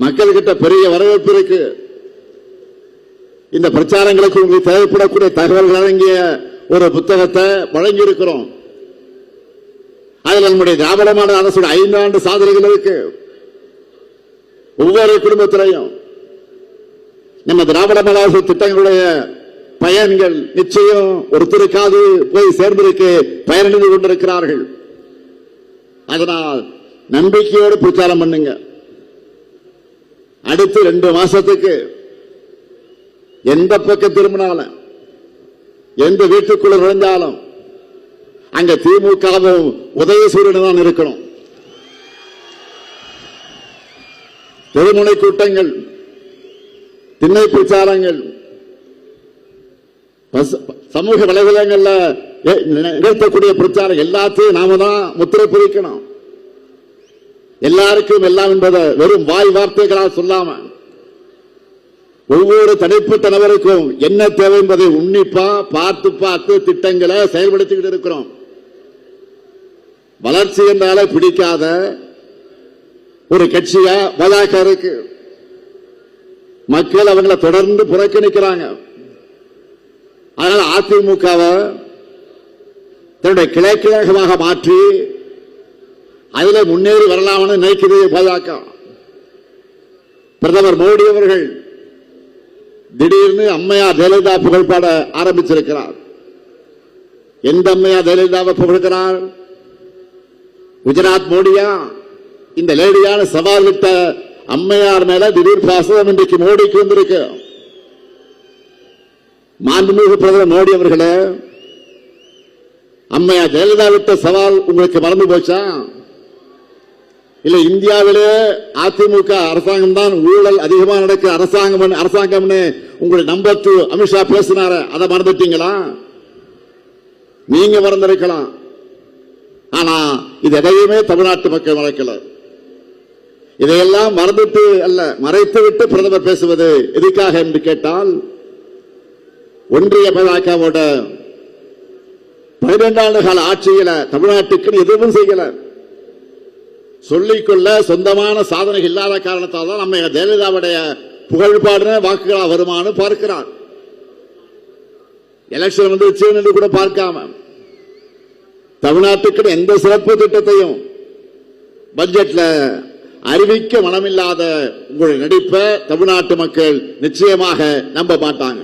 மக்கள் கிட்ட பெரிய வரவேற்பு இருக்கு. இந்த பிரச்சாரங்களுக்கு உங்களுக்கு தேவைப்படக்கூடிய தகவல்கள் அடங்கிய ஒரு புத்தகத்தை வழங்கி இருக்கிறோம். அதில் நம்முடைய திராவிட மாடல் அரசு 5 ஆண்டு சாதனைகள் இருக்கு. ஒவ்வொரு குடும்பத்திலையும் நம்ம திராவிட மாடல் அரசு திட்டங்களுடைய பயன்கள் நிச்சயம் ஒருத்தருக்காவது போய் சேர்ந்திருக்கு, பயனடைந்து கொண்டிருக்கிறார்கள். அதனால் நம்பிக்கையோடு பிரச்சாரம் பண்ணுங்க. அடுத்து 2 மாசத்துக்கு எந்த பக்கம் திரும்பினாலும், எந்த வீட்டுக்குள்ள நுழைந்தாலும் அங்க திமுகவும் உதயசூரியன் தான் இருக்கணும். தெருமுனை கூட்டங்கள், திண்ணை பிரச்சாரங்கள், சமூக வலைதளங்கள்ல நிகழ்த்தக்கூடிய பிரச்சாரம் எல்லாத்தையும் நாம தான் முத்திரை பதிக்கணும். எல்லாருக்கும் எல்லாம் என்பதை வெறும் வாய் வார்த்தைகளால் சொல்லாம ஒவ்வொரு தனிப்பட்ட நபருக்கும் என்ன தேவை என்பதை உன்னிப்பா பார்த்து திட்டங்களை செயல்படுத்திக்கிட்டு இருக்கிறோம். வளர்ச்சி என்றால பிடிக்காத ஒரு கட்சியா பாஜக இருக்கு. மக்கள் அவங்களை தொடர்ந்து புறக்கணிக்கிறாங்க. அதனால அதிமுகவை தன்னுடைய கிளைக்கழகமாக மாற்றி அதில் முன்னேறி வரலாம்னு நினைக்கிறது பாஜக. பிரதமர் மோடி அவர்கள் திடீர்னு அம்மையார் ஜெயலலிதா புகழ்பாட ஆரம்பிச்சிருக்கிறார். எந்த அம்மையார் ஜெயலலிதாவை புகழ்கிறார்? குஜராத் மோடியா? இந்த லேடியான சவால் விட்ட அம்மையார் மேல திடீர் பாசம் இன்றைக்கு மோடிக்கு வந்திருக்கு. மாண்புமிகு பிரதமர் மோடி அவர்களே, அம்மையார் ஜெயலலிதா விட்ட சவால் உங்களுக்கு மறந்து போச்சா? இல்ல இந்தியாவிலே அதிமுக அரசாங்கம் தான் ஊழல் அதிகமா நடக்கிற அரசாங்கம்னு உங்களுடைய நம்பர் 2 அமித்ஷா பேசினார, அதை மறந்துட்டீங்களா? நீங்க மறந்திருக்கலாம். ஆனா இது எதையுமே தமிழ்நாட்டு மக்கள் மறக்கல. இதையெல்லாம் மறந்துட்டு அல்ல, மறைத்து விட்டு பிரதமர் பேசுவது எதுக்காக என்று கேட்டால், ஒன்றிய பாஜகவோட 12 ஆண்டு கால ஆட்சியில தமிழ்நாட்டுக்கு எதுவும் செய்யல. சொல்லிக்கொள்ள சொந்தமான சாதனை இல்லாத காரணத்தால் தான் நம்ம ஜெயலலிதாவுடைய புகழ்பாடுன வாக்குகளா வருமானு பார்க்கிறார். எலெக்ஷன் வந்துச்சு என்று கூட பார்க்காம தமிழ்நாட்டுக்கு எந்த சிறப்பு திட்டத்தையும் பட்ஜெட்ல அறிவிக்க மனமில்லாத உங்களுடைய நடிப்பை தமிழ்நாட்டு மக்கள் நிச்சயமாக நம்ப மாட்டாங்க.